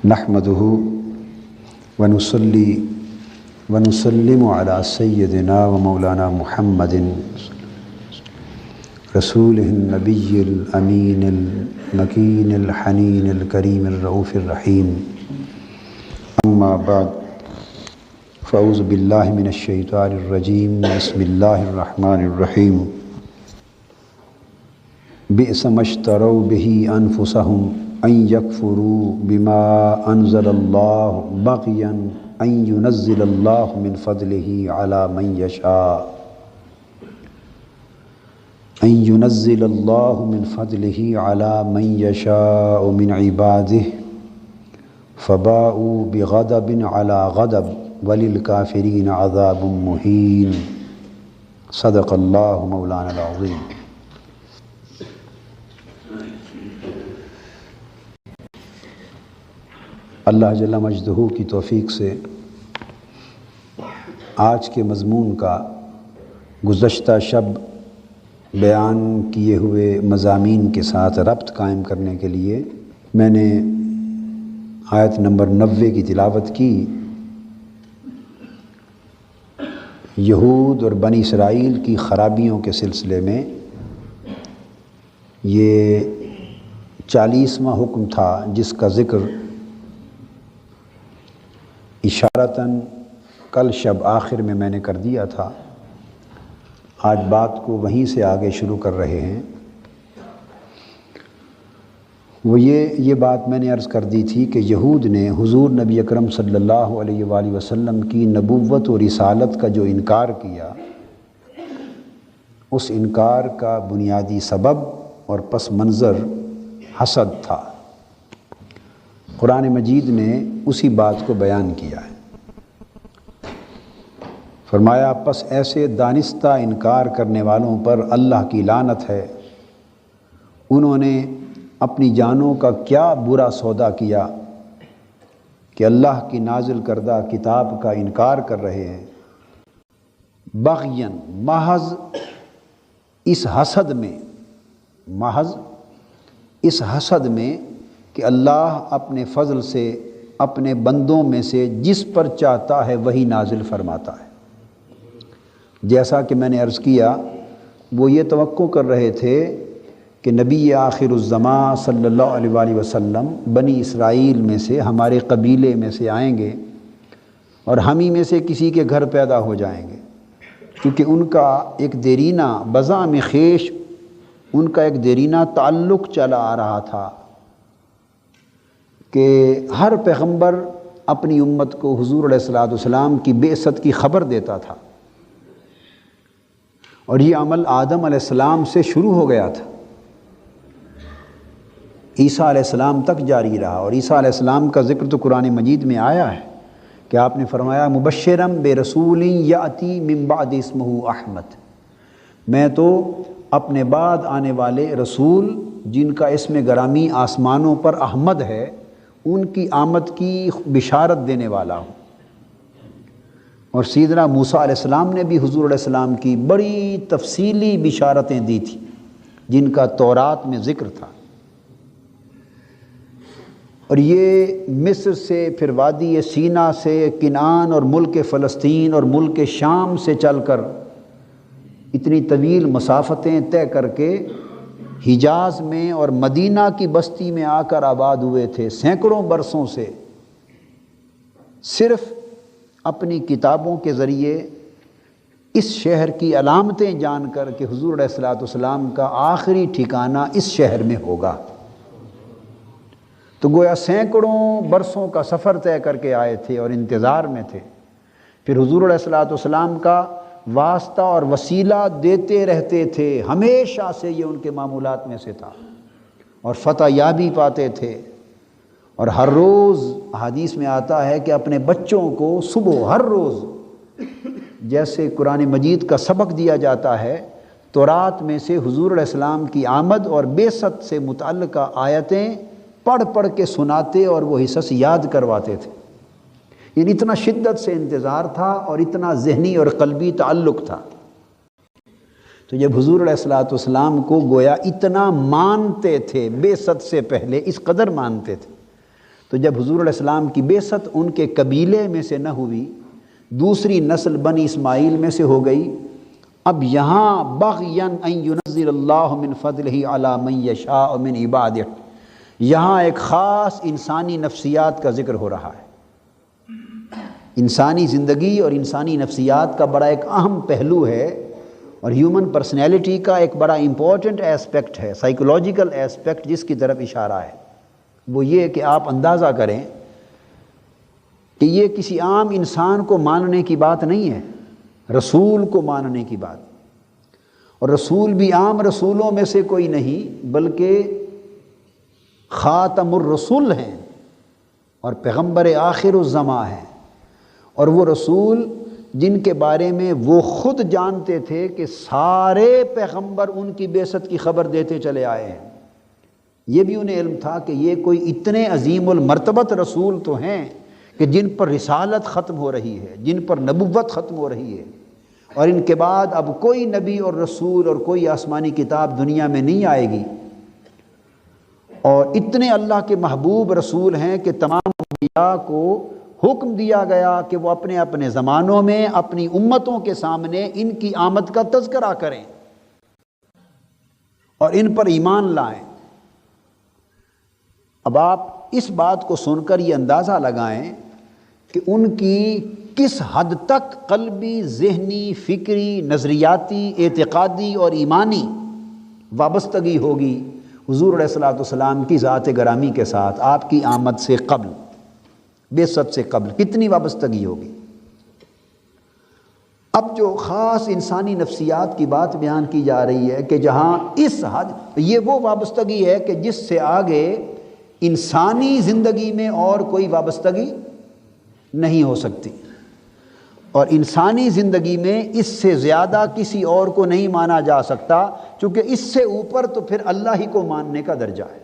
نحمده ونصلي ونسلم على سيدنا ومولانا محمد رسوله النبي الأمين المكين الحنين الكريم الرؤوف الرحيم. أما بعد فأعوذ بالله من الشيطان الرجيم. بسم الله الرحمن الرحيم. بئس ما اشتروا به أنفسهم أن يكفروا بما أنزل الله بغيا أن ينزل الله من فضله على من يشاء من عباده فباءوا بغضب على غضب وللكافرين عذاب مهين. صدق الله مولانا العظيم. اللہ جل مجدہ کی توفیق سے آج کے مضمون کا گزشتہ شب بیان کیے ہوئے مضامین کے ساتھ ربط قائم کرنے کے لیے میں نے آیت نمبر 90 کی تلاوت کی. یہود اور بنی اسرائیل کی خرابیوں کے سلسلے میں یہ 40واں حکم تھا جس کا ذکر اشارتاً کل شب آخر میں نے کر دیا تھا. آج بات کو وہیں سے آگے شروع کر رہے ہیں. وہ یہ بات میں نے عرض کر دی تھی کہ یہود نے حضور نبی اکرم صلی اللہ علیہ وآلہ وسلم کی نبوت و رسالت کا جو انکار کیا، اس انکار کا بنیادی سبب اور پس منظر حسد تھا. قرآن مجید نے اسی بات کو بیان کیا ہے. فرمایا پس ایسے دانستہ انکار کرنے والوں پر اللہ کی لعنت ہے. انہوں نے اپنی جانوں کا کیا برا سودا کیا کہ اللہ کی نازل کردہ کتاب کا انکار کر رہے ہیں. بغین محض اس حسد میں کہ اللہ اپنے فضل سے اپنے بندوں میں سے جس پر چاہتا ہے وہی نازل فرماتا ہے. جیسا کہ میں نے عرض کیا، وہ یہ توقع کر رہے تھے کہ نبی آخر الزمان صلی اللہ علیہ وآلہ وسلم بنی اسرائیل میں سے، ہمارے قبیلے میں سے آئیں گے اور ہم ہی میں سے کسی کے گھر پیدا ہو جائیں گے. کیونکہ ان کا ایک دیرینہ بزام خیش، ان کا ایک دیرینہ تعلق چلا آ رہا تھا کہ ہر پیغمبر اپنی امت کو حضور علیہ السلام کی بعثت کی خبر دیتا تھا، اور یہ عمل آدم علیہ السلام سے شروع ہو گیا تھا، عیسیٰ علیہ السلام تک جاری رہا. اور عیسیٰ علیہ السلام کا ذکر تو قرآن مجید میں آیا ہے کہ آپ نے فرمایا مبشرم برسول یاتی من بعد اسمہ احمد. میں تو اپنے بعد آنے والے رسول جن کا اسم گرامی آسمانوں پر احمد ہے، ان کی آمد کی بشارت دینے والا ہوں. اور سیدنا موسیٰ علیہ السلام نے بھی حضور علیہ السلام کی بڑی تفصیلی بشارتیں دی تھیں جن کا تورات میں ذکر تھا. اور یہ مصر سے، پھر وادی سینا سے، کنعان اور ملک فلسطین اور ملک شام سے چل کر اتنی طویل مسافتیں طے کر کے حجاز میں اور مدینہ کی بستی میں آ کر آباد ہوئے تھے. سینکڑوں برسوں سے صرف اپنی کتابوں کے ذریعے اس شہر کی علامتیں جان کر کہ حضور علیہ السلام کا آخری ٹھکانہ اس شہر میں ہوگا. تو گویا سینکڑوں برسوں کا سفر طے کر کے آئے تھے اور انتظار میں تھے. پھر حضور علیہ السلام کا واسطہ اور وسیلہ دیتے رہتے تھے، ہمیشہ سے یہ ان کے معمولات میں سے تھا، اور فتح یابی پاتے تھے. اور ہر روز حدیث میں آتا ہے کہ اپنے بچوں کو صبح ہر روز جیسے قرآن مجید کا سبق دیا جاتا ہے، تورات میں سے حضور علیہ السلام کی آمد اور بعثت سے متعلقہ آیتیں پڑھ کے سناتے اور وہ حصص یاد کرواتے تھے. یعنی اتنا شدت سے انتظار تھا اور اتنا ذہنی اور قلبی تعلق تھا. تو جب حضور علیہ السلام کو گویا اتنا مانتے تھے، بعثت سے پہلے اس قدر مانتے تھے، تو جب حضور علیہ السلام کی بعثت ان کے قبیلے میں سے نہ ہوئی، دوسری نسل بنی اسماعیل میں سے ہو گئی، اب یہاں بغیاً ان ینزل اللہ من فضلہ علی من یشاء من عبادہ، یہاں ایک خاص انسانی نفسیات کا ذکر ہو رہا ہے۔ انسانی زندگی اور انسانی نفسیات کا بڑا ایک اہم پہلو ہے، اور ہیومن پرسنالٹی کا ایک بڑا امپورٹنٹ ایسپیکٹ ہے، سائیکولوجیکل ایسپیکٹ جس کی طرف اشارہ ہے۔ وہ یہ کہ آپ اندازہ کریں کہ یہ کسی عام انسان کو ماننے کی بات نہیں ہے، رسول کو ماننے کی بات، اور رسول بھی عام رسولوں میں سے کوئی نہیں بلکہ خاتم الرسول ہیں اور پیغمبر آخر الزماں ہیں، اور وہ رسول جن کے بارے میں وہ خود جانتے تھے کہ سارے پیغمبر ان کی بعثت کی خبر دیتے چلے آئے ہیں۔ یہ بھی انہیں علم تھا کہ یہ کوئی اتنے عظیم المرتبت رسول تو ہیں کہ جن پر رسالت ختم ہو رہی ہے، جن پر نبوت ختم ہو رہی ہے، اور ان کے بعد اب کوئی نبی اور رسول اور کوئی آسمانی کتاب دنیا میں نہیں آئے گی، اور اتنے اللہ کے محبوب رسول ہیں کہ تمام انبیاء کو حکم دیا گیا کہ وہ اپنے اپنے زمانوں میں اپنی امتوں کے سامنے ان کی آمد کا تذکرہ کریں اور ان پر ایمان لائیں۔ اب آپ اس بات کو سن کر یہ اندازہ لگائیں کہ ان کی کس حد تک قلبی، ذہنی، فکری، نظریاتی، اعتقادی اور ایمانی وابستگی ہوگی حضور علیہ السلام کی ذات گرامی کے ساتھ، آپ کی آمد سے قبل، بعثت سے قبل کتنی وابستگی ہوگی۔ اب جو خاص انسانی نفسیات کی بات بیان کی جا رہی ہے کہ جہاں اس حد، یہ وہ وابستگی ہے کہ جس سے آگے انسانی زندگی میں اور کوئی وابستگی نہیں ہو سکتی، اور انسانی زندگی میں اس سے زیادہ کسی اور کو نہیں مانا جا سکتا، چونکہ اس سے اوپر تو پھر اللہ ہی کو ماننے کا درجہ ہے۔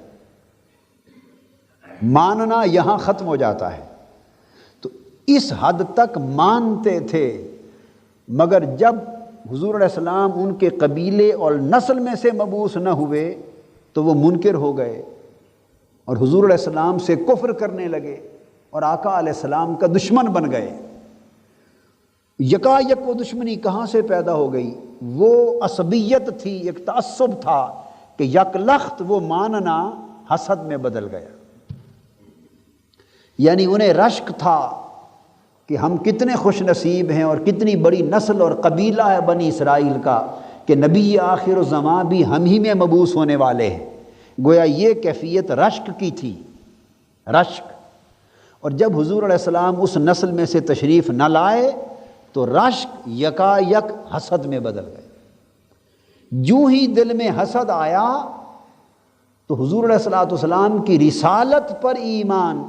ماننا یہاں ختم ہو جاتا ہے، تو اس حد تک مانتے تھے، مگر جب حضور علیہ السلام ان کے قبیلے اور نسل میں سے مبعوث نہ ہوئے تو وہ منکر ہو گئے اور حضور علیہ السلام سے کفر کرنے لگے اور آقا علیہ السلام کا دشمن بن گئے۔ یکایک وہ دشمنی کہاں سے پیدا ہو گئی؟ وہ عصبیت تھی، ایک تعصب تھا کہ یک لخت وہ ماننا حسد میں بدل گیا۔ یعنی انہیں رشک تھا کہ ہم کتنے خوش نصیب ہیں اور کتنی بڑی نسل اور قبیلہ ہے بنی اسرائیل کا کہ نبی آخر الزماں بھی ہم ہی میں مبعوث ہونے والے ہیں۔ گویا یہ کیفیت رشک کی تھی، رشک۔ اور جب حضور علیہ السلام اس نسل میں سے تشریف نہ لائے تو رشک یکایک حسد میں بدل گئے۔ جو ہی دل میں حسد آیا تو حضور علیہ السلام کی رسالت پر ایمان،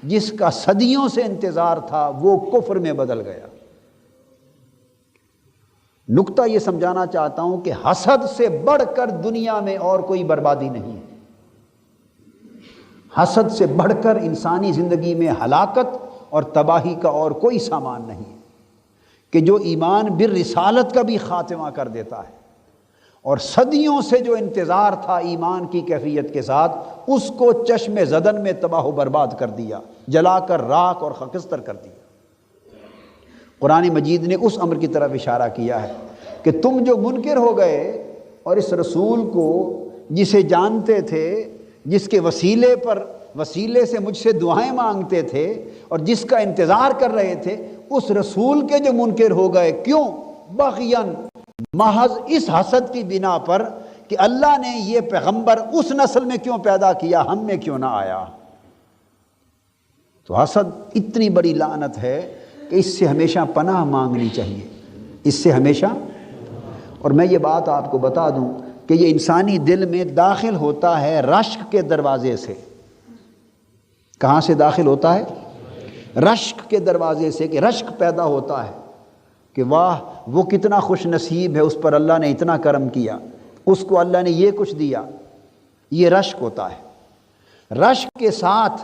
جس کا صدیوں سے انتظار تھا، وہ کفر میں بدل گیا۔ نکتہ یہ سمجھانا چاہتا ہوں کہ حسد سے بڑھ کر دنیا میں اور کوئی بربادی نہیں ہے، حسد سے بڑھ کر انسانی زندگی میں ہلاکت اور تباہی کا اور کوئی سامان نہیں ہے، کہ جو ایمان بالرسالت کا بھی خاتمہ کر دیتا ہے، اور صدیوں سے جو انتظار تھا ایمان کی کیفیت کے ساتھ، اس کو چشم زدن میں تباہ و برباد کر دیا، جلا کر راکھ اور خاکستر کر دیا۔ قرآن مجید نے اس امر کی طرف اشارہ کیا ہے کہ تم جو منکر ہو گئے اور اس رسول کو جسے جانتے تھے، جس کے وسیلے سے مجھ سے دعائیں مانگتے تھے اور جس کا انتظار کر رہے تھے، اس رسول کے جو منکر ہو گئے، کیوں؟ بغیاً، محض اس حسد کی بنا پر کہ اللہ نے یہ پیغمبر اس نسل میں کیوں پیدا کیا، ہم میں کیوں نہ آیا۔ تو حسد اتنی بڑی لعنت ہے کہ اس سے ہمیشہ پناہ مانگنی چاہیے، اس سے ہمیشہ۔ اور میں یہ بات آپ کو بتا دوں کہ یہ انسانی دل میں داخل ہوتا ہے رشک کے دروازے سے۔ کہاں سے داخل ہوتا ہے؟ رشک کے دروازے سے، کہ رشک پیدا ہوتا ہے کہ واہ وہ کتنا خوش نصیب ہے، اس پر اللہ نے اتنا کرم کیا، اس کو اللہ نے یہ کچھ دیا۔ یہ رشک ہوتا ہے۔ رشک کے ساتھ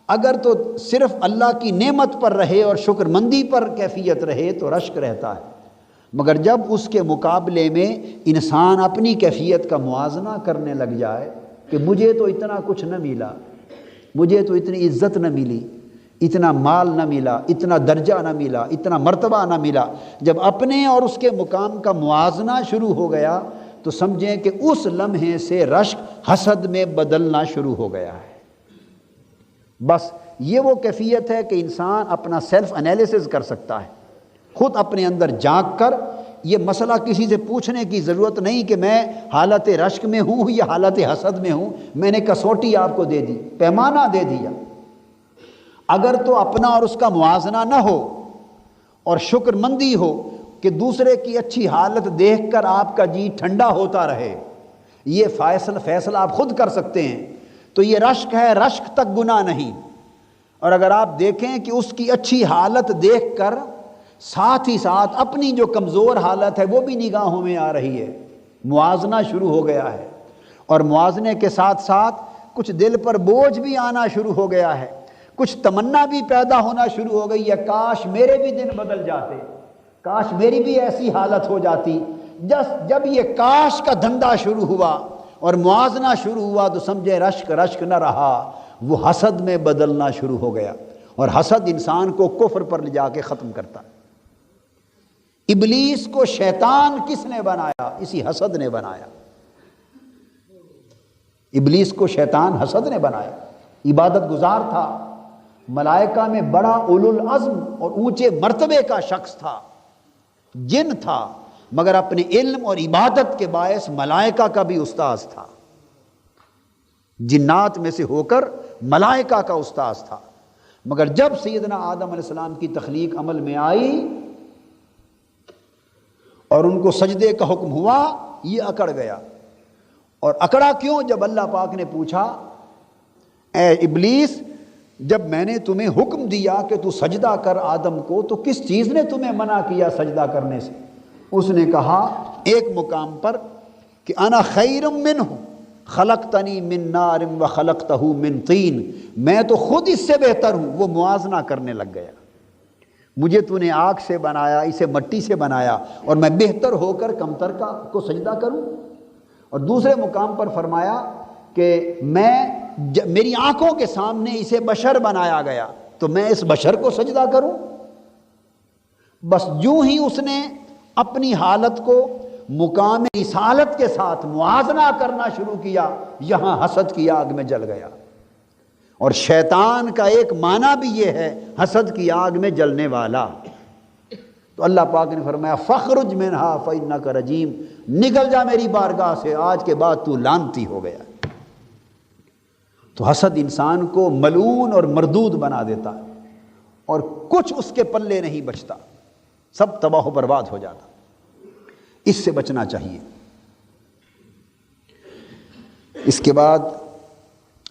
اگر تو صرف اللہ کی نعمت پر رہے اور شکر مندی پر کیفیت رہے تو رشک رہتا ہے، مگر جب اس کے مقابلے میں انسان اپنی کیفیت کا موازنہ کرنے لگ جائے کہ مجھے تو اتنا کچھ نہ ملا، مجھے تو اتنی عزت نہ ملی، اتنا مال نہ ملا، اتنا درجہ نہ ملا، اتنا مرتبہ نہ ملا۔ جب اپنے اور اس کے مقام کا موازنہ شروع ہو گیا تو سمجھیں کہ اس لمحے سے رشک حسد میں بدلنا شروع ہو گیا ہے۔ بس یہ وہ کیفیت ہے کہ انسان اپنا سیلف انالیسز کر سکتا ہے، خود اپنے اندر جھانک کر۔ یہ مسئلہ کسی سے پوچھنے کی ضرورت نہیں کہ میں حالت رشک میں ہوں یا حالت حسد میں ہوں، میں نے کسوٹی آپ کو دے دی، پیمانہ دے دیا۔ اگر تو اپنا اور اس کا موازنہ نہ ہو اور شکر مندی ہو کہ دوسرے کی اچھی حالت دیکھ کر آپ کا جی ٹھنڈا ہوتا رہے، یہ فیصلہ آپ خود کر سکتے ہیں، تو یہ رشک ہے، رشک تک گناہ نہیں۔ اور اگر آپ دیکھیں کہ اس کی اچھی حالت دیکھ کر ساتھ ہی ساتھ اپنی جو کمزور حالت ہے وہ بھی نگاہوں میں آ رہی ہے، موازنہ شروع ہو گیا ہے، اور موازنے کے ساتھ ساتھ کچھ دل پر بوجھ بھی آنا شروع ہو گیا ہے، کچھ تمنا بھی پیدا ہونا شروع ہو گئی ہے، کاش میرے بھی دن بدل جاتے، کاش میری بھی ایسی حالت ہو جاتی۔ جب یہ کاش کا دھندا شروع ہوا اور موازنہ شروع ہوا تو سمجھے رشک نہ رہا، وہ حسد میں بدلنا شروع ہو گیا، اور حسد انسان کو کفر پر لے جا کے ختم کرتا۔ ابلیس کو شیطان کس نے بنایا؟ اسی حسد نے بنایا۔ ابلیس کو شیطان حسد نے بنایا۔ عبادت گزار تھا، ملائکہ میں بڑا اولو العزم اور اونچے مرتبے کا شخص تھا، جن تھا، مگر اپنے علم اور عبادت کے باعث ملائکہ کا بھی استاذ تھا، جنات میں سے ہو کر ملائکہ کا استاذ تھا۔ مگر جب سیدنا آدم علیہ السلام کی تخلیق عمل میں آئی اور ان کو سجدے کا حکم ہوا، یہ اکڑ گیا۔ اور اکڑا کیوں؟ جب اللہ پاک نے پوچھا، اے ابلیس، جب میں نے تمہیں حکم دیا کہ تو سجدہ کر آدم کو، تو کس چیز نے تمہیں منع کیا سجدہ کرنے سے؟ اس نے کہا ایک مقام پر کہ انا خیر منہ خلقتنی من نار وخلقتہ من طین، میں تو خود اس سے بہتر ہوں۔ وہ موازنہ کرنے لگ گیا، مجھے تو نے آگ سے بنایا، اسے مٹی سے بنایا، اور میں بہتر ہو کر کمتر کو سجدہ کروں؟ اور دوسرے مقام پر فرمایا کہ میری آنکھوں کے سامنے اسے بشر بنایا گیا، تو میں اس بشر کو سجدہ کروں؟ بس جو ہی اس نے اپنی حالت کو مقام رسالت کے ساتھ موازنہ کرنا شروع کیا، یہاں حسد کی آگ میں جل گیا۔ اور شیطان کا ایک معنی بھی یہ ہے، حسد کی آگ میں جلنے والا۔ تو اللہ پاک نے فرمایا فخرج منہا فإنک رجیم، نکل جا میری بارگاہ سے، آج کے بعد تو لعنتی ہو گیا۔ تو حسد انسان کو ملعون اور مردود بنا دیتا ہے، اور کچھ اس کے پلے نہیں بچتا، سب تباہ و برباد ہو جاتا۔ اس سے بچنا چاہیے۔ اس کے بعد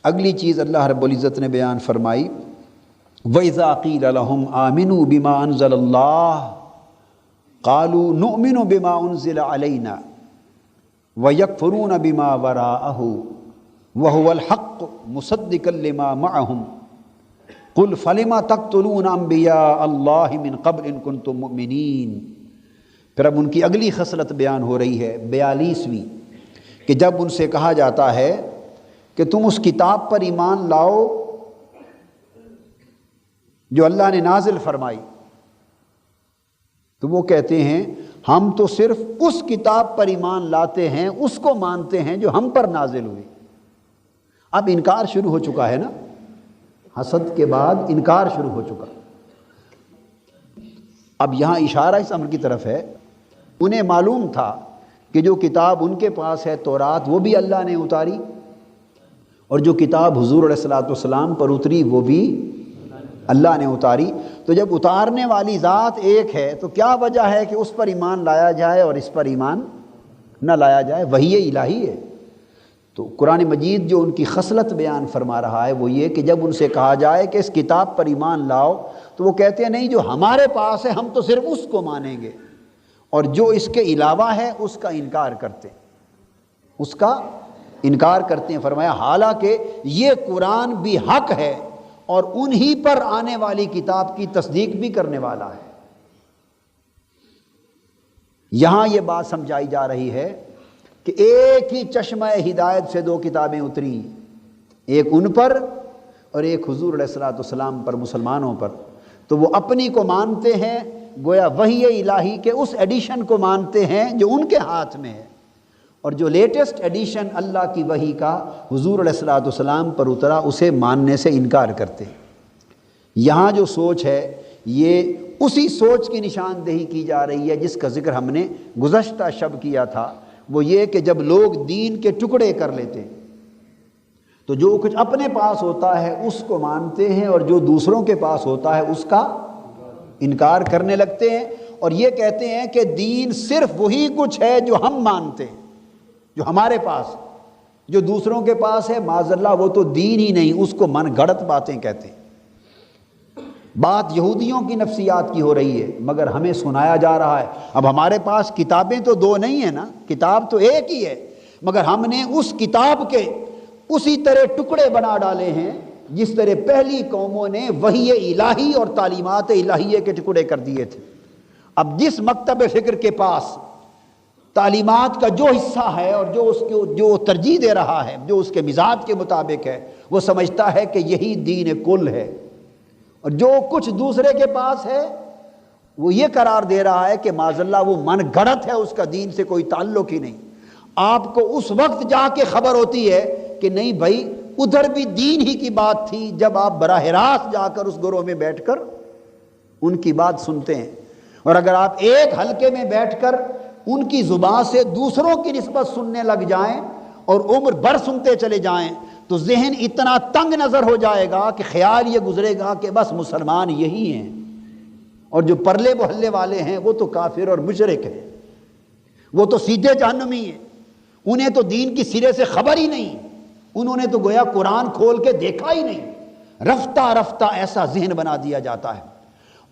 اگلی چیز اللہ رب العزت نے بیان فرمائی، وَإِذَا قِيلَ لَهُمْ آمِنُوا بِمَا أَنزَلَ اللَّهُ قَالُوا نُؤْمِنُ بِمَا أُنزِلَ عَلَيْنَا وَيَكْفُرُونَ بِمَا وَرَاءَهُ وَهُوَ الْحَقُّ مُصَدِّقًا لِمَا مَعَهُمْ قُلْ فَلِمَ تَقْتُلُونَ أَنبِيَاءَ اللَّهِ مِن قَبْلِ إِن كُنتُم مُؤْمِنِينَ۔ پھر اب ان کی اگلی خصلت بیان ہو رہی ہے، 42ویں، کہ جب ان سے کہا جاتا ہے کہ تم اس کتاب پر ایمان لاؤ جو اللہ نے نازل فرمائی، تو وہ کہتے ہیں ہم تو صرف اس کتاب پر ایمان لاتے ہیں، اس کو مانتے ہیں جو ہم پر نازل ہوئی۔ اب انکار شروع ہو چکا ہے نا، حسد کے بعد انکار شروع ہو چکا۔ اب یہاں اشارہ اس امر کی طرف ہے، انہیں معلوم تھا کہ جو کتاب ان کے پاس ہے تورات، وہ بھی اللہ نے اتاری، اور جو کتاب حضور علیہ الصلوۃ والسلام پر اتری وہ بھی اللہ نے اتاری۔ تو جب اتارنے والی ذات ایک ہے تو کیا وجہ ہے کہ اس پر ایمان لایا جائے اور اس پر ایمان نہ لایا جائے؟ وحی الہی ہے۔ تو قرآن مجید جو ان کی خصلت بیان فرما رہا ہے وہ یہ کہ جب ان سے کہا جائے کہ اس کتاب پر ایمان لاؤ، تو وہ کہتے ہیں نہیں، جو ہمارے پاس ہے ہم تو صرف اس کو مانیں گے، اور جو اس کے علاوہ ہے اس کا انکار کرتے ہیں، اس کا انکار کرتے ہیں۔ فرمایا حالانکہ یہ قرآن بھی حق ہے اور انہی پر آنے والی کتاب کی تصدیق بھی کرنے والا ہے۔ یہاں یہ بات سمجھائی جا رہی ہے کہ ایک ہی چشمہ ہدایت سے دو کتابیں اتری، ایک ان پر اور ایک حضور علیہ الصلوۃ والسلام پر، مسلمانوں پر، تو وہ اپنی کو مانتے ہیں گویا وحی الہی کے اس ایڈیشن کو مانتے ہیں جو ان کے ہاتھ میں ہے، اور جو لیٹسٹ ایڈیشن اللہ کی وحی کا حضور علیہ الصلوۃ والسلام پر اترا اسے ماننے سے انکار کرتے ہیں۔ یہاں جو سوچ ہے یہ اسی سوچ کی نشاندہی کی جا رہی ہے جس کا ذکر ہم نے گزشتہ شب کیا تھا، وہ یہ کہ جب لوگ دین کے ٹکڑے کر لیتے تو جو کچھ اپنے پاس ہوتا ہے اس کو مانتے ہیں اور جو دوسروں کے پاس ہوتا ہے اس کا انکار کرنے لگتے ہیں، اور یہ کہتے ہیں کہ دین صرف وہی کچھ ہے جو ہم مانتے ہیں، جو ہمارے پاس، جو دوسروں کے پاس ہے معاذ اللہ وہ تو دین ہی نہیں، اس کو من گھڑت باتیں کہتے ہیں۔ بات یہودیوں کی نفسیات کی ہو رہی ہے مگر ہمیں سنایا جا رہا ہے۔ اب ہمارے پاس کتابیں تو دو نہیں ہیں نا، کتاب تو ایک ہی ہے، مگر ہم نے اس کتاب کے اسی طرح ٹکڑے بنا ڈالے ہیں جس طرح پہلی قوموں نے وحی الہی اور تعلیمات الہیہ کے ٹکڑے کر دیے تھے۔ اب جس مکتب فکر کے پاس تعلیمات کا جو حصہ ہے اور جو ترجیح دے رہا ہے، جو اس کے مزاج کے مطابق ہے، وہ سمجھتا ہے کہ یہی دین کل ہے، اور جو کچھ دوسرے کے پاس ہے وہ یہ قرار دے رہا ہے کہ معاذ اللہ وہ من گھڑت ہے، اس کا دین سے کوئی تعلق ہی نہیں۔ آپ کو اس وقت جا کے خبر ہوتی ہے کہ نہیں بھائی ادھر بھی دین ہی کی بات تھی، جب آپ براہ راست جا کر اس گروہ میں بیٹھ کر ان کی بات سنتے ہیں، اور اگر آپ ایک حلقے میں بیٹھ کر ان کی زبان سے دوسروں کی نسبت سننے لگ جائیں اور عمر بھر سنتے چلے جائیں تو ذہن اتنا تنگ نظر ہو جائے گا کہ خیال یہ گزرے گا کہ بس مسلمان یہی ہیں، اور جو پرلے محلے والے ہیں وہ تو کافر اور مشرک ہیں، وہ تو سیدھے جہنمی ہیں، انہیں تو دین کی سرے سے خبر ہی نہیں، انہوں نے تو گویا قرآن کھول کے دیکھا ہی نہیں۔ رفتہ رفتہ ایسا ذہن بنا دیا جاتا ہے،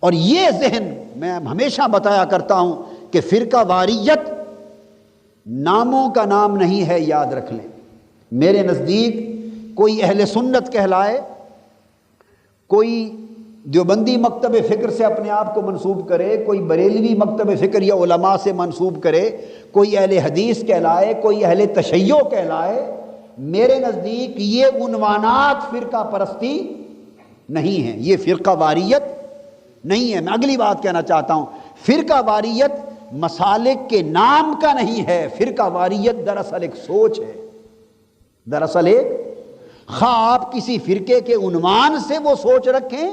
اور یہ ذہن میں ہمیشہ بتایا کرتا ہوں کہ فرقہ واریت ناموں کا نام نہیں ہے، یاد رکھ لیں۔ میرے نزدیک کوئی اہل سنت کہلائے، کوئی دیوبندی مکتب فکر سے اپنے آپ کو منسوب کرے، کوئی بریلوی مکتب فکر یا علماء سے منسوب کرے، کوئی اہل حدیث کہلائے، کوئی اہل تشیع کہلائے، میرے نزدیک یہ عنوانات فرقہ پرستی نہیں ہیں، یہ فرقہ واریت نہیں ہے۔ میں اگلی بات کہنا چاہتا ہوں، فرقہ واریت مسالک کے نام کا نہیں ہے، فرقہ واریت دراصل ایک سوچ ہے، دراصل ایک، خواہ آپ کسی فرقے کے عنوان سے وہ سوچ رکھیں،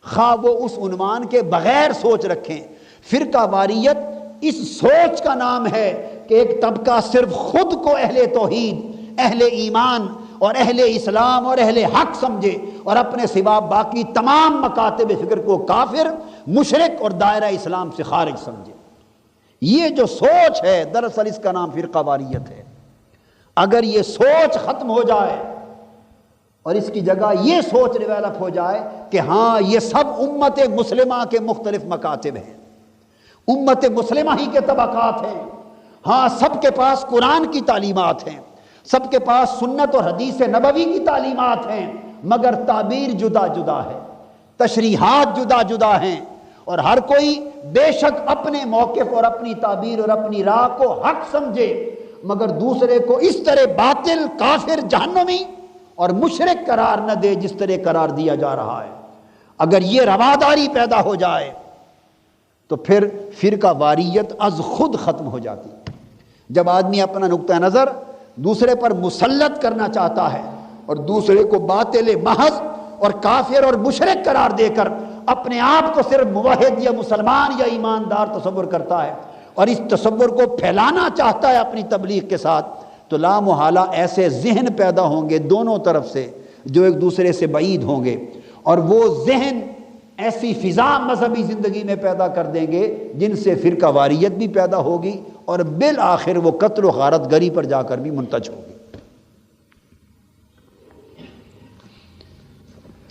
خواہ وہ اس عنوان کے بغیر سوچ رکھیں، فرقہ واریت اس سوچ کا نام ہے کہ ایک طبقہ صرف خود کو اہل توحید، اہل ایمان اور اہل اسلام اور اہل حق سمجھے، اور اپنے سوا باقی تمام مکاتب فکر کو کافر، مشرک اور دائرہ اسلام سے خارج سمجھے۔ یہ جو سوچ ہے دراصل اس کا نام فرقہ واریت ہے۔ اگر یہ سوچ ختم ہو جائے اور اس کی جگہ یہ سوچ ڈیولپ ہو جائے کہ ہاں یہ سب امت مسلمہ کے مختلف مکاتب ہیں، امت مسلمہ ہی کے طبقات ہیں، ہاں سب کے پاس قرآن کی تعلیمات ہیں، سب کے پاس سنت اور حدیث نبوی کی تعلیمات ہیں، مگر تعبیر جدا جدا ہے، تشریحات جدا جدا ہیں، اور ہر کوئی بے شک اپنے موقف اور اپنی تعبیر اور اپنی راہ کو حق سمجھے، مگر دوسرے کو اس طرح باطل، کافر، جہنمی اور مشرک قرار نہ دے جس طرح قرار دیا جا رہا ہے۔ اگر یہ رواداری پیدا ہو جائے تو پھر فرقہ واریت از خود ختم ہو جاتی۔ جب آدمی اپنا نقطہ نظر دوسرے پر مسلط کرنا چاہتا ہے اور دوسرے کو باطل محض اور کافر اور مشرک قرار دے کر اپنے آپ کو صرف موحد یا مسلمان یا ایماندار تصور کرتا ہے اور اس تصور کو پھیلانا چاہتا ہے اپنی تبلیغ کے ساتھ، تو لا محالہ ایسے ذہن پیدا ہوں گے دونوں طرف سے جو ایک دوسرے سے بعید ہوں گے، اور وہ ذہن ایسی فضا مذہبی زندگی میں پیدا کر دیں گے جن سے فرقہ واریت بھی پیدا ہوگی اور بالآخر وہ قتل و غارت گری پر جا کر بھی منتج ہوگی۔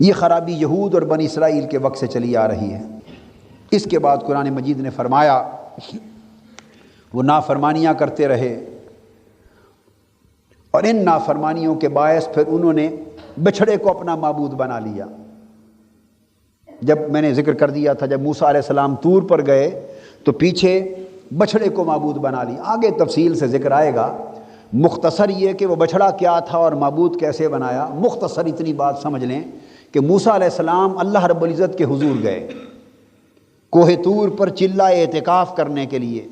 یہ خرابی یہود اور بنی اسرائیل کے وقت سے چلی آ رہی ہے۔ اس کے بعد قرآن مجید نے فرمایا وہ نافرمانیاں کرتے رہے، اور ان نافرمانیوں کے باعث پھر انہوں نے بچھڑے کو اپنا معبود بنا لیا۔ جب میں نے ذکر کر دیا تھا جب موسیٰ علیہ السلام طور پر گئے تو پیچھے بچھڑے کو معبود بنا لی، آگے تفصیل سے ذکر آئے گا، مختصر یہ کہ وہ بچڑا کیا تھا اور معبود کیسے بنایا، مختصر اتنی بات سمجھ لیں کہ موسیٰ علیہ السلام اللہ رب العزت کے حضور گئے کوہ طور پر چلائے اعتکاف کرنے کے لیے۔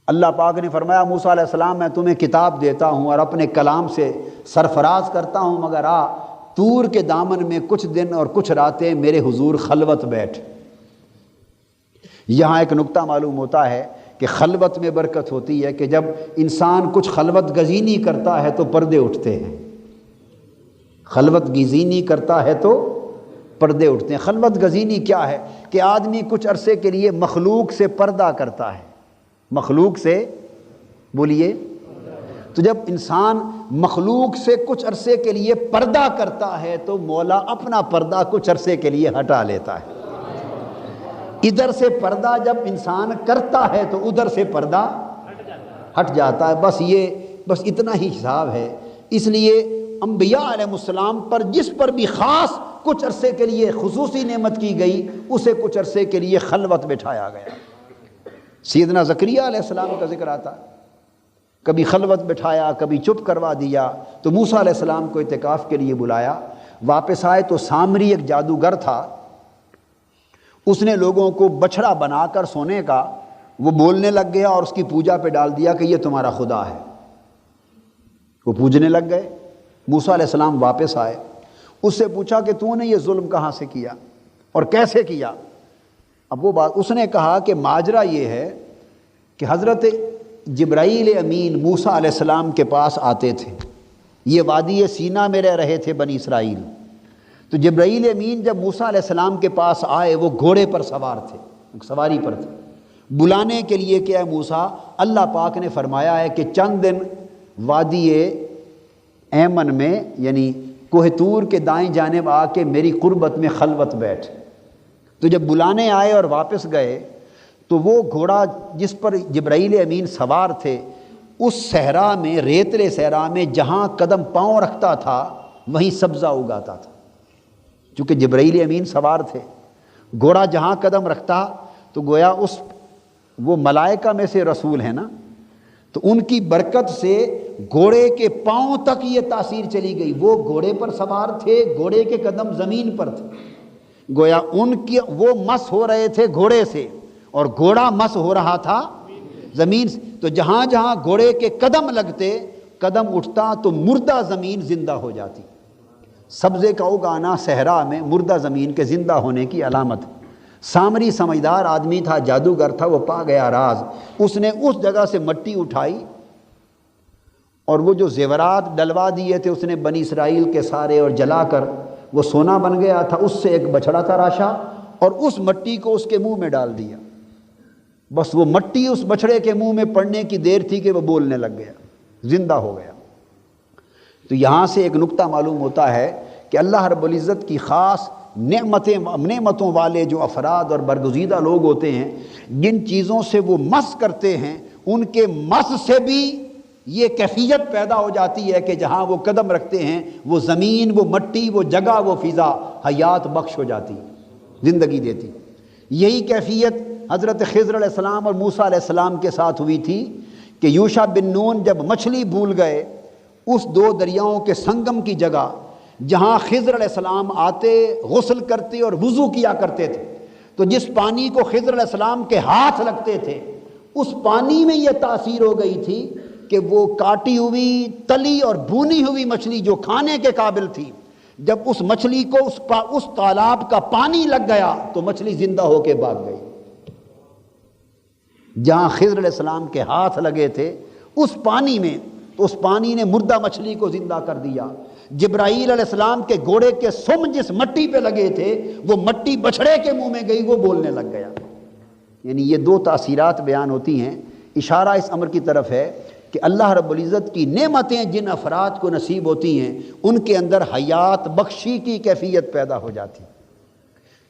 اللہ پاک نے فرمایا موسیٰ علیہ السلام میں تمہیں کتاب دیتا ہوں اور اپنے کلام سے سرفراز کرتا ہوں، مگر طور کے دامن میں کچھ دن اور کچھ راتیں میرے حضور خلوت بیٹھ۔ یہاں ایک نکتہ معلوم ہوتا ہے کہ خلوت میں برکت ہوتی ہے کہ جب انسان کچھ خلوت گزینی کرتا ہے تو پردے اٹھتے ہیں، خلوت گزینی کرتا ہے تو پردے اٹھتے ہیں۔ خلوت گزینی کیا ہے؟ کہ آدمی کچھ عرصے کے لیے مخلوق سے پردہ کرتا ہے، مخلوق سے، بولیے، تو جب انسان مخلوق سے کچھ عرصے کے لیے پردہ کرتا ہے تو مولا اپنا پردہ کچھ عرصے کے لیے ہٹا لیتا ہے۔ ادھر سے پردہ جب انسان کرتا ہے تو ادھر سے پردہ ہٹ جاتا ہے۔ بس اتنا ہی حساب ہے۔ اس لیے انبیاء علیہ السلام پر جس پر بھی خاص کچھ عرصے کے لیے خصوصی نعمت کی گئی اسے کچھ عرصے کے لیے خلوت بٹھایا گیا۔ سیدنا زکریہ علیہ السلام کا ذکر آتا، کبھی خلوت بٹھایا، کبھی چپ کروا دیا۔ تو موسیٰ علیہ السلام کو اعتکاف کے لیے بلایا، واپس آئے تو سامری ایک جادوگر تھا، اس نے لوگوں کو بچھڑا بنا کر سونے کا، وہ بولنے لگ گیا اور اس کی پوجا پہ ڈال دیا کہ یہ تمہارا خدا ہے۔ وہ پوجنے لگ گئے۔ موسیٰ علیہ السلام واپس آئے، اس سے پوچھا کہ تو نے یہ ظلم کہاں سے کیا اور کیسے کیا؟ اب وہ بات اس نے کہا کہ ماجرا یہ ہے کہ حضرت جبرائیل امین موسیٰ علیہ السلام کے پاس آتے تھے، یہ وادی سینا میں رہ رہے تھے بنی اسرائیل، تو جبرائیل امین جب موسیٰ علیہ السلام کے پاس آئے وہ گھوڑے پر سوار تھے، سواری پر تھے، بلانے کے لیے کہ اے موسیٰ اللہ پاک نے فرمایا ہے کہ چند دن وادی ایمن میں یعنی کوہ طور کے دائیں جانب آ کے میری قربت میں خلوت بیٹھ۔ تو جب بلانے آئے اور واپس گئے تو وہ گھوڑا جس پر جبرائیل امین سوار تھے اس صحرا میں، ریتلے صحرا میں جہاں قدم پاؤں رکھتا تھا وہیں سبزہ اگاتا تھا، چونکہ جبرائیل امین سوار تھے، گھوڑا جہاں قدم رکھتا تو گویا وہ ملائکہ میں سے رسول ہیں نا، تو ان کی برکت سے گھوڑے کے پاؤں تک یہ تاثیر چلی گئی۔ وہ گھوڑے پر سوار تھے، گھوڑے کے قدم زمین پر تھے، گویا وہ مس ہو رہے تھے گھوڑے سے اور گھوڑا مس ہو رہا تھا زمین سے۔ تو جہاں جہاں گھوڑے کے قدم لگتے، قدم اٹھتا تو مردہ زمین زندہ ہو جاتی۔ سبزے کا اگانا صحرا میں مردہ زمین کے زندہ ہونے کی علامت ہے۔ سامری سمجھدار آدمی تھا، جادوگر تھا، وہ پا گیا راز۔ اس نے اس جگہ سے مٹی اٹھائی اور وہ جو زیورات ڈلوا دیے تھے اس نے بنی اسرائیل کے سارے اور جلا کر وہ سونا بن گیا تھا، اس سے ایک بچھڑا تراشا اور اس مٹی کو اس کے منہ میں ڈال دیا۔ بس وہ مٹی اس بچھڑے کے منہ میں پڑنے کی دیر تھی کہ وہ بولنے لگ گیا، زندہ ہو گیا۔ تو یہاں سے ایک نکتہ معلوم ہوتا ہے کہ اللہ رب العزت کی خاص نعمتوں والے جو افراد اور برگزیدہ لوگ ہوتے ہیں، جن چیزوں سے وہ مس کرتے ہیں ان کے مس سے بھی یہ کیفیت پیدا ہو جاتی ہے کہ جہاں وہ قدم رکھتے ہیں وہ زمین، وہ مٹی، وہ جگہ، وہ فضا حیات بخش ہو جاتی، زندگی دیتی۔ یہی کیفیت حضرت خضر علیہ السلام اور موسیٰ علیہ السلام کے ساتھ ہوئی تھی کہ یوشع بن نون جب مچھلی بھول گئے اس دو دریاؤں کے سنگم کی جگہ جہاں خضر علیہ السلام آتے، غسل کرتے اور وضو کیا کرتے تھے، تو جس پانی کو خضر علیہ السلام کے ہاتھ لگتے تھے اس پانی میں یہ تاثیر ہو گئی تھی کہ وہ کاٹی ہوئی، تلی اور بھونی ہوئی مچھلی جو کھانے کے قابل تھی، جب اس مچھلی کو اس تالاب کا پانی لگ گیا تو مچھلی زندہ ہو کے بھاگ گئی۔ جہاں خضر علیہ السلام کے ہاتھ لگے تھے اس پانی میں، تو اس پانی نے مردہ مچھلی کو زندہ کر دیا۔ جبرائیل علیہ السلام کے گھوڑے کے سم جس مٹی پہ لگے تھے وہ مٹی بچھڑے کے منہ میں گئی، وہ بولنے لگ گیا۔ یعنی یہ دو تاثیرات بیان ہوتی ہیں۔ اشارہ اس امر کی طرف ہے کہ اللہ رب العزت کی نعمتیں جن افراد کو نصیب ہوتی ہیں ان کے اندر حیات بخشی کی کیفیت پیدا ہو جاتی۔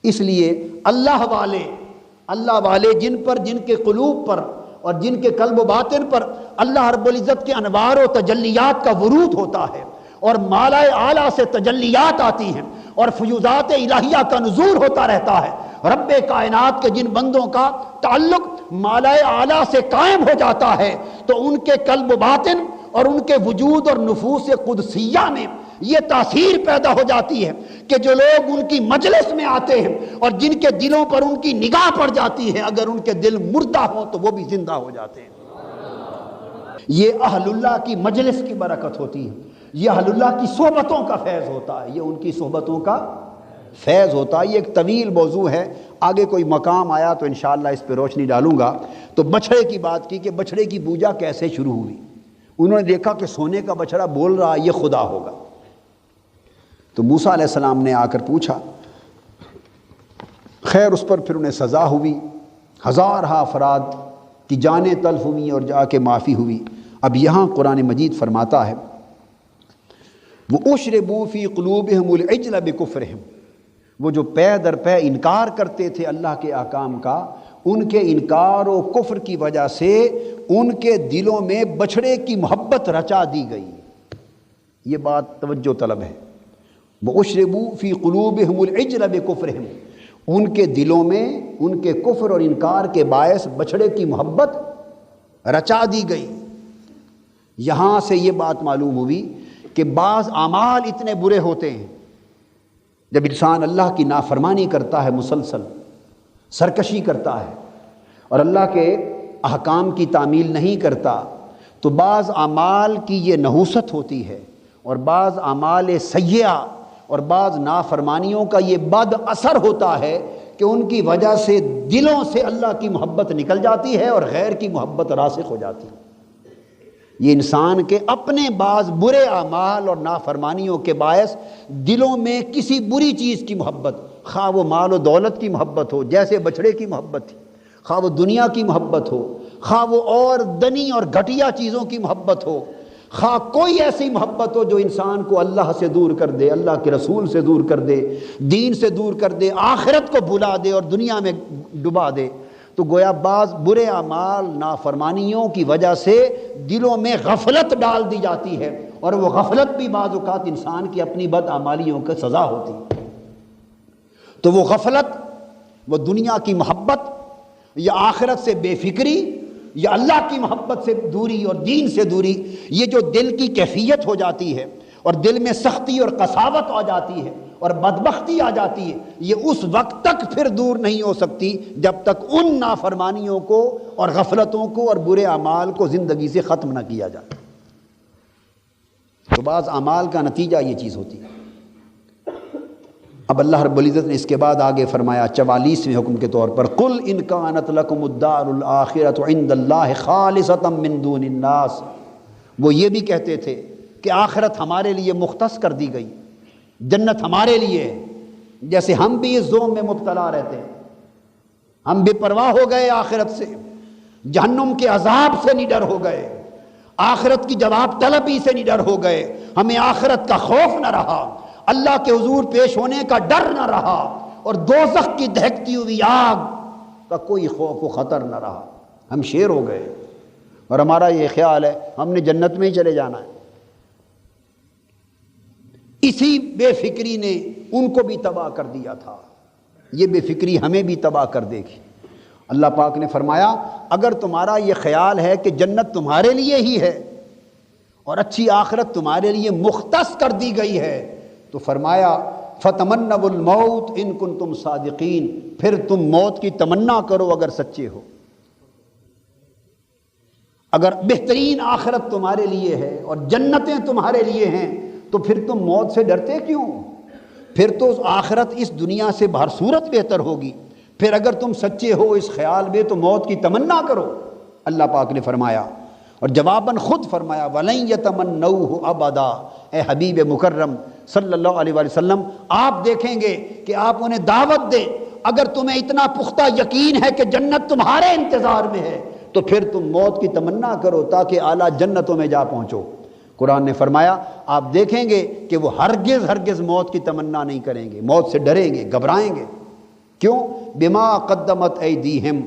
اس لیے اللہ والے جن کے قلوب پر اور جن کے قلب و باطن پر اللہ رب العزت کے انوار و تجلیات کا ورود ہوتا ہے اور مالائے اعلیٰ سے تجلیات آتی ہیں اور فیوزات الہیہ کا نزول ہوتا رہتا ہے، رب کائنات کے جن بندوں کا تعلق مالائے اعلیٰ سے قائم ہو جاتا ہے تو ان کے قلب و باطن اور ان کے وجود اور نفوس قدسیہ میں یہ تاثیر پیدا ہو جاتی ہے کہ جو لوگ ان کی مجلس میں آتے ہیں اور جن کے دلوں پر ان کی نگاہ پڑ جاتی ہے، اگر ان کے دل مردہ ہوں تو وہ بھی زندہ ہو جاتے ہیں۔ یہ اہل اللہ کی مجلس کی برکت ہوتی ہے، یہ اہل اللہ کی صحبتوں کا فیض ہوتا ہے، یہ ان کی صحبتوں کا فیض ہوتا ہے۔ یہ ایک طویل موضوع ہے، آگے کوئی مقام آیا تو انشاءاللہ اس پہ روشنی ڈالوں گا۔ تو بچھڑے کی بات کی کہ بچھڑے کی پوجا کیسے شروع ہوئی۔ انہوں نے دیکھا کہ سونے کا بچھڑا بول رہا یہ خدا ہوگا، تو موسیٰ علیہ السلام نے آ کر پوچھا، خیر اس پر پھر انہیں سزا ہوئی، ہزارہا افراد کی جانیں تلف ہوئیں اور جا کے معافی ہوئی۔ اب یہاں قرآن مجید فرماتا ہے وَأُشْرِبُوا فِي قُلُوبِهِمُ الْعِجْلَ بِكُفْرِهِمْ، وہ جو پے در پے انکار کرتے تھے اللہ کے احکام کا، ان کے انکار و کفر کی وجہ سے ان کے دلوں میں بچھڑے کی محبت رچا دی گئی۔ یہ بات توجہ طلب ہے۔ وَأُشْرِبُوا فِي قُلُوبِهِمُ الْعِجْلَ بِكُفْرِهِمْ، ان کے دلوں میں ان کے کفر اور انکار کے باعث بچھڑے کی محبت رچا دی گئی۔ یہاں سے یہ بات معلوم ہوئی کہ بعض اعمال اتنے برے ہوتے ہیں جب انسان اللہ کی نافرمانی کرتا ہے، مسلسل سرکشی کرتا ہے اور اللہ کے احکام کی تعمیل نہیں کرتا، تو بعض اعمال کی یہ نحوست ہوتی ہے اور بعض اعمال سیئہ اور بعض نافرمانیوں کا یہ بد اثر ہوتا ہے کہ ان کی وجہ سے دلوں سے اللہ کی محبت نکل جاتی ہے اور غیر کی محبت راسخ ہو جاتی ہے۔ یہ انسان کے اپنے بعض برے اعمال اور نافرمانیوں کے باعث دلوں میں کسی بری چیز کی محبت، خواہ وہ مال و دولت کی محبت ہو جیسے بچھڑے کی محبت تھی، خواہ وہ دنیا کی محبت ہو، خواہ وہ اور دنی اور گھٹیا چیزوں کی محبت ہو، خواہ کوئی ایسی محبت ہو جو انسان کو اللہ سے دور کر دے، اللہ کے رسول سے دور کر دے، دین سے دور کر دے، آخرت کو بھلا دے اور دنیا میں ڈبا دے، تو گویا بعض برے اعمال نافرمانیوں کی وجہ سے دلوں میں غفلت ڈال دی جاتی ہے، اور وہ غفلت بھی بعض اوقات انسان کی اپنی بد اعمالیوں کا سزا ہوتی ہے۔ تو وہ غفلت، وہ دنیا کی محبت یا آخرت سے بے فکری یا اللہ کی محبت سے دوری اور دین سے دوری، یہ جو دل کی کیفیت ہو جاتی ہے اور دل میں سختی اور قساوت آ جاتی ہے اور بدبختی آ جاتی ہے، یہ اس وقت تک پھر دور نہیں ہو سکتی جب تک ان نافرمانیوں کو اور غفلتوں کو اور برے اعمال کو زندگی سے ختم نہ کیا جائے۔ تو بعض اعمال کا نتیجہ یہ چیز ہوتی ہے۔ اب اللہ رب العزت نے اس کے بعد آگے فرمایا 44ویں حکم کے طور پر قُلْ إِنْ كَانَتْ لَكُمُ الدَّارُ الْآخِرَةُ عِنْدَ اللَّهِ خَالِصَةً مِّن دُونِ النَّاسِ، وہ یہ بھی کہتے تھے کہ آخرت ہمارے لیے مختص کر دی گئی، جنت ہمارے لیے ہے، جیسے ہم بھی اس ذوم میں مبتلا رہتے ہیں، ہم بے پرواہ ہو گئے آخرت سے، جہنم کے عذاب سے نہیں ڈر ہو گئے، آخرت کی جواب طلبی سے نہیں ڈر ہو گئے، ہمیں آخرت کا خوف نہ رہا، اللہ کے حضور پیش ہونے کا ڈر نہ رہا، اور دوزخ کی دہکتی ہوئی آگ کا کوئی خوف و خطر نہ رہا، ہم شیر ہو گئے، اور ہمارا یہ خیال ہے ہم نے جنت میں ہی چلے جانا ہے۔ اسی بے فکری نے ان کو بھی تباہ کر دیا تھا، یہ بے فکری ہمیں بھی تباہ کر دے گی۔ اللہ پاک نے فرمایا اگر تمہارا یہ خیال ہے کہ جنت تمہارے لیے ہی ہے اور اچھی آخرت تمہارے لیے مختص کر دی گئی ہے، تو فرمایا فَتَمَنَّوُا الْمَوْتَ إِن كُنتُمْ صَادِقِينَ، پھر تم موت کی تمنا کرو اگر سچے ہو۔ اگر بہترین آخرت تمہارے لیے ہے اور جنتیں تمہارے لیے ہیں تو پھر تم موت سے ڈرتے کیوں؟ پھر تو آخرت اس دنیا سے بہر صورت بہتر ہوگی، پھر اگر تم سچے ہو اس خیال میں تو موت کی تمنا کرو۔ اللہ پاک نے فرمایا اور جواباً خود فرمایا وَلَن يَتَمَنَّوْهُ أَبَدًا، اے حبیب مکرم صلی اللہ علیہ وآلہ وسلم آپ دیکھیں گے کہ آپ انہیں دعوت دیں، اگر تمہیں اتنا پختہ یقین ہے کہ جنت تمہارے انتظار میں ہے تو پھر تم موت کی تمنا کرو تاکہ اعلیٰ جنتوں میں جا پہنچو۔ قرآن نے فرمایا آپ دیکھیں گے کہ وہ ہرگز موت کی تمنا نہیں کریں گے، موت سے ڈریں گے، گھبرائیں گے۔ کیوں؟ بما قدمت ایدیہم،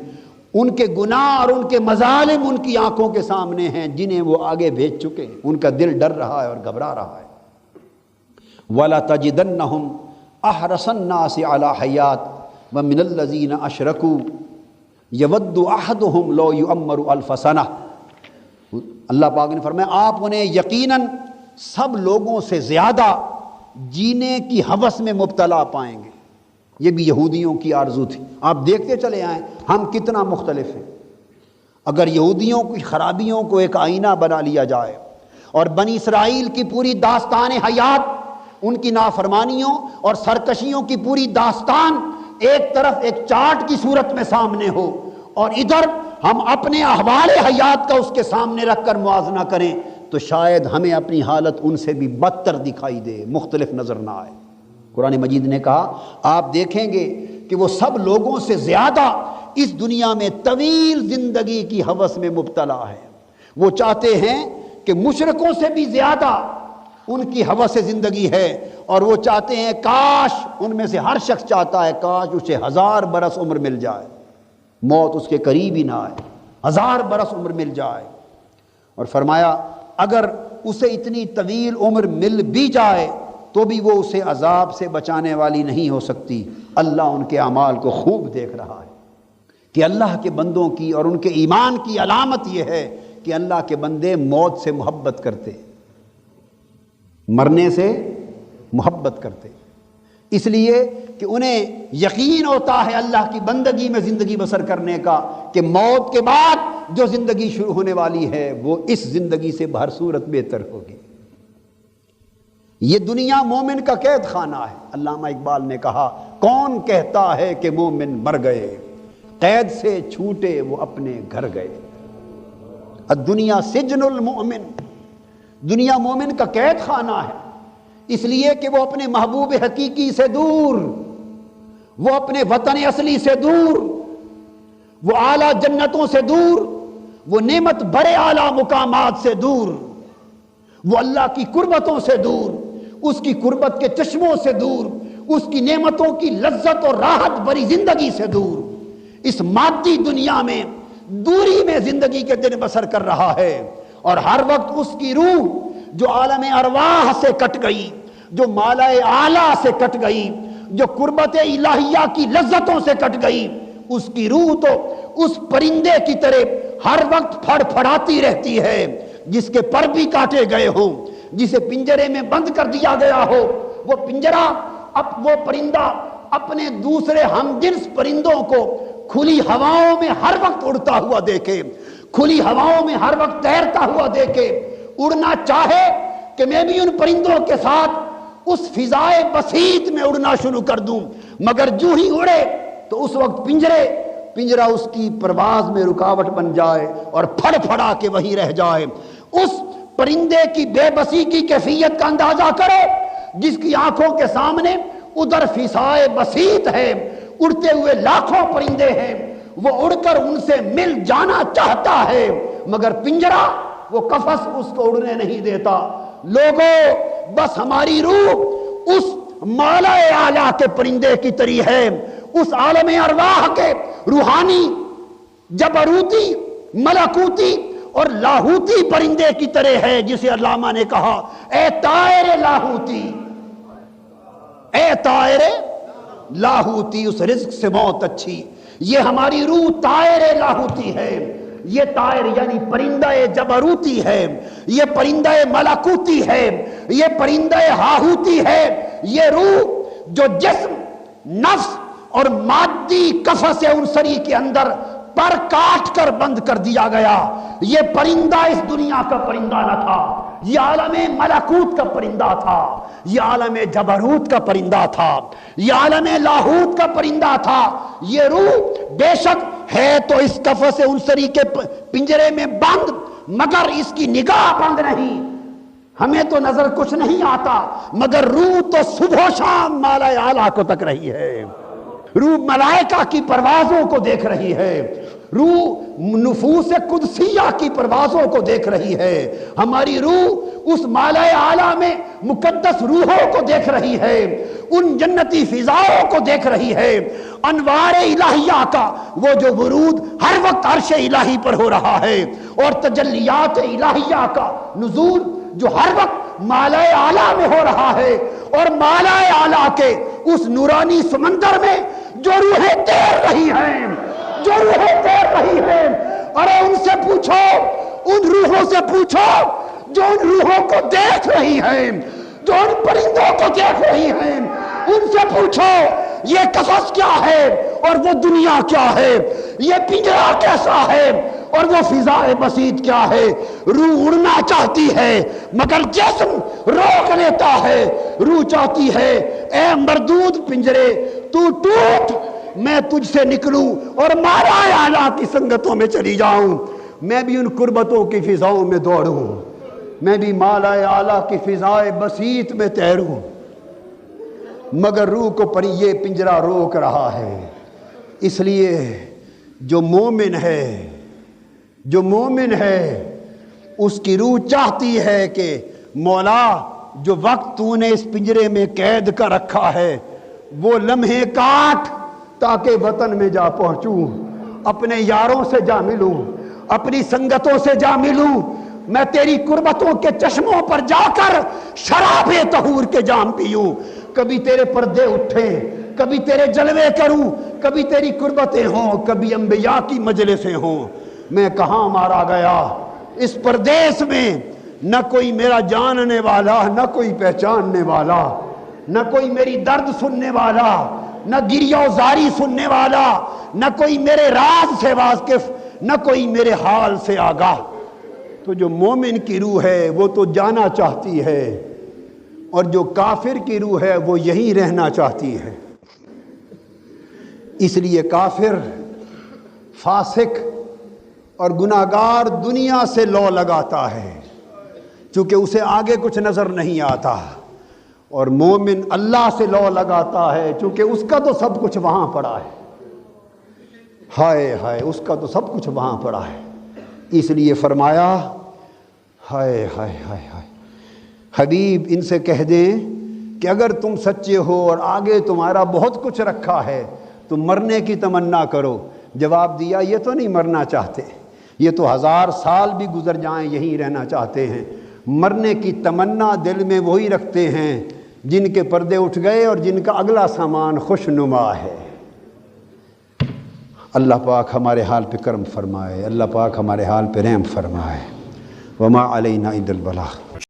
ان کے گناہ اور ان کے مظالم ان کی آنکھوں کے سامنے ہیں جنہیں وہ آگے بھیج چکے ہیں، ان کا دل ڈر رہا ہے اور گھبرا رہا ہے۔ وَلَتَجِدَنَّهُمْ أَحْرَصَ النَّاسِ عَلَى حَيَاةٍ وَمِنَ الَّذِينَ أَشْرَكُوا يَوَدُّ أَحَدُهُمْ لَوْ يُعَمَّرُ أَلْفَ سَنَةٍ، اللہ پاک نے فرمایا آپ انہیں یقیناً سب لوگوں سے زیادہ جینے کی ہوس میں مبتلا پائیں گے۔ یہ بھی یہودیوں کی آرزو تھی۔ آپ دیکھتے چلے آئیں ہم کتنا مختلف ہیں۔ اگر یہودیوں کی خرابیوں کو ایک آئینہ بنا لیا جائے اور بنی اسرائیل کی پوری داستان حیات، ان کی نافرمانیوں اور سرکشیوں کی پوری داستان ایک طرف ایک چارٹ کی صورت میں سامنے ہو، اور ادھر ہم اپنے احوال حیات کا اس کے سامنے رکھ کر موازنہ کریں، تو شاید ہمیں اپنی حالت ان سے بھی بدتر دکھائی دے، مختلف نظر نہ آئے۔ قرآن مجید نے کہا آپ دیکھیں گے کہ وہ سب لوگوں سے زیادہ اس دنیا میں طویل زندگی کی ہوس میں مبتلا ہے۔ وہ چاہتے ہیں کہ مشرکوں سے بھی زیادہ ان کی ہوس زندگی ہے، اور وہ چاہتے ہیں کاش، ان میں سے ہر شخص چاہتا ہے کاش اسے 1000 برس عمر مل جائے، موت اس کے قریب ہی نہ آئے، 1000 برس عمر مل جائے۔ اور فرمایا اگر اسے اتنی طویل عمر مل بھی جائے تو بھی وہ اسے عذاب سے بچانے والی نہیں ہو سکتی۔ اللہ ان کے اعمال کو خوب دیکھ رہا ہے کہ اللہ کے بندوں کی اور ان کے ایمان کی علامت یہ ہے کہ اللہ کے بندے موت سے محبت کرتے، مرنے سے محبت کرتے، اس لیے کہ انہیں یقین ہوتا ہے اللہ کی بندگی میں زندگی بسر کرنے کا کہ موت کے بعد جو زندگی شروع ہونے والی ہے وہ اس زندگی سے بہر صورت بہتر ہوگی۔ یہ دنیا مومن کا قید خانہ ہے۔ علامہ اقبال نے کہا کون کہتا ہے کہ مومن مر گئے، قید سے چھوٹے وہ اپنے گھر گئے۔ الدنیا سجن المؤمن، دنیا مومن کا قید خانہ ہے، اس لیے کہ وہ اپنے محبوب حقیقی سے دور، وہ اپنے وطن اصلی سے دور، وہ اعلیٰ جنتوں سے دور، وہ نعمت بڑے اعلیٰ مقامات سے دور، وہ اللہ کی قربتوں سے دور، اس کی قربت کے چشموں سے دور، اس کی نعمتوں کی لذت اور راحت بری زندگی سے دور، اس مادی دنیا میں دوری میں زندگی کے دن بسر کر رہا ہے، اور ہر وقت اس کی روح جو عالم ارواح سے کٹ گئی، جو مالائے اعلیٰ سے کٹ گئی، جو قربت الہیہ کی لذتوں سے کٹ گئی، اس کی روح تو اس پرندے کی طرح ہر وقت پھڑ پھڑاتی رہتی ہے جس کے پر بھی کاٹے گئے ہوں، جسے پنجرے میں بند کر دیا گیا ہو۔ وہ پنجرہ وہ پرندہ اپنے دوسرے ہم جنس پرندوں کو کھلی ہواؤں میں ہر وقت اڑتا ہوا دیکھے، کھلی ہواؤں میں ہر وقت تیرتا ہوا دیکھے، اڑنا چاہے کہ میں بھی ان پرندوں کے ساتھ اس فضائے بسیط میں اڑنا شروع کر دوں، مگر جو ہی اڑے تو اس وقت پنجرہ اس کی پرواز میں رکاوٹ بن جائے اور پھڑ پھڑا کے وہی رہ جائے۔ اس پرندے کی بے بسی کی کیفیت کا اندازہ کرو جس کی آنکھوں کے سامنے ادھر فضائے بسیط ہے، اڑتے ہوئے لاکھوں پرندے ہیں، وہ اڑ کر ان سے مل جانا چاہتا ہے، مگر پنجرہ وہ قفس اس کو اڑنے نہیں دیتا۔ لوگوں بس ہماری روح اس مالائے اعلیٰ کے پرندے کی طرح ہے، اس عالم ارواح کے روحانی جبروتی ملکوتی اور لاہوتی پرندے کی طرح ہے، جسے علامہ نے کہا اے طائر لاہوتی، اے طائر لاہوتی، اس رزق سے موت اچھی۔ یہ ہماری روح طائر لاہوتی ہے، یہ طائر یعنی پرندہ جبروتی ہے، یہ پرندہ ملکوتی ہے، یہ پرندہ ہاہوتی ہے۔ یہ روح جو جسم، نفس اور مادی قفس عنصری کے اندر پر کاٹ کر بند کر دیا گیا، یہ پرندہ اس دنیا کا پرندہ نہ تھا، یہ عالم ملکوت کا پرندہ تھا، یہ عالم جبروت کا پرندہ تھا، یہ عالم لاہوت کا پرندہ تھا۔ یہ روح بے شک ہے تو اس قفس عنصری کے پنجرے میں بند، مگر اس کی نگاہ بند نہیں، ہمیں تو نظر کچھ نہیں آتا، مگر روح تو صبح و شام مالائے اعلیٰ کو تک رہی ہے، روح ملائکہ کی پروازوں کو دیکھ رہی ہے، روح نفوس قدسیہ کی پروازوں کو دیکھ رہی ہے، ہماری روح اس مالائے اعلیٰ میں مقدس روحوں کو دیکھ رہی ہے، ان جنتی فضاؤں کو دیکھ رہی ہے، انوار الہیہ کا وہ جو ورود ہر وقت عرش الہی پر ہو رہا ہے، اور تجلیات الہیہ کا نزول جو ہر وقت مالائے اعلیٰ میں ہو رہا ہے، اور مالائے اعلیٰ کے اس نورانی سمندر میں جو روحیں تیر رہی ہیں، جو روحیں تیر رہی ہیں، ارے ان سے پوچھو ان روحوں سے پوچھو جو ان روحوں کو دیکھ رہی ہیں، جو ان پرندوں کو دیکھ رہی ہیں، ان سے پوچھو یہ قفس کیا ہے اور وہ دنیا کیا ہے، یہ پنجرا کیسا ہے اور وہ فضائے بسیط کیا ہے۔ روح اڑنا چاہتی ہے مگر جسم روک لیتا ہے۔ روح چاہتی ہے اے مردود پنجرے تو ٹوٹ، میں تجھ سے نکلوں اور مالا اعلیٰ کی سنگتوں میں چلی جاؤں، میں بھی ان قربتوں کی فضاؤں میں دوڑوں، میں بھی مالا اعلیٰ کی فضائے بسیط میں تیروں، مگر روح کو پر یہ پنجرا روک رہا ہے۔ اس لیے جو مومن ہے اس کی روح چاہتی ہے کہ مولا جو وقت تو نے اس پنجرے میں قید کر رکھا ہے وہ لمحے کاٹ تاکہ وطن میں جا پہنچوں، اپنے یاروں سے جا ملوں، اپنی سنگتوں سے جا ملوں، میں تیری قربتوں کے چشموں پر جا کر شراب طہور کے جام پیوں، کبھی تیرے پردے اٹھیں، کبھی تیرے جلوے کروں، کبھی تیری قربتیں ہوں، کبھی انبیاء کی مجلسیں ہوں۔ میں کہاں مارا گیا اس پردیس میں، نہ کوئی میرا جاننے والا، نہ کوئی پہچاننے والا، نہ کوئی میری درد سننے والا، نہ گریہ و زاری سننے والا، نہ کوئی میرے راز سے واقف، نہ کوئی میرے حال سے آگاہ۔ تو جو مومن کی روح ہے وہ تو جانا چاہتی ہے، اور جو کافر کی روح ہے وہ یہیں رہنا چاہتی ہے۔ اس لیے کافر، فاسق اور گناہگار دنیا سے لو لگاتا ہے چونکہ اسے آگے کچھ نظر نہیں آتا، اور مومن اللہ سے لو لگاتا ہے چونکہ اس کا تو سب کچھ وہاں پڑا ہے۔ ہائے ہائے، اس کا تو سب کچھ وہاں پڑا ہے۔ اس لیے فرمایا ہائے ہائے ہائے ہائے، حبیب ان سے کہہ دیں کہ اگر تم سچے ہو اور آگے تمہارا بہت کچھ رکھا ہے تو مرنے کی تمنا کرو۔ جواب دیا یہ تو نہیں مرنا چاہتے، یہ تو 1000 سال بھی گزر جائیں یہیں رہنا چاہتے ہیں۔ مرنے کی تمنا دل میں وہی رکھتے ہیں جن کے پردے اٹھ گئے اور جن کا اگلا سامان خوش نما ہے۔ اللہ پاک ہمارے حال پہ کرم فرمائے، اللہ پاک ہمارے حال پہ رحم فرمائے۔ وما علینا الا البلاغ۔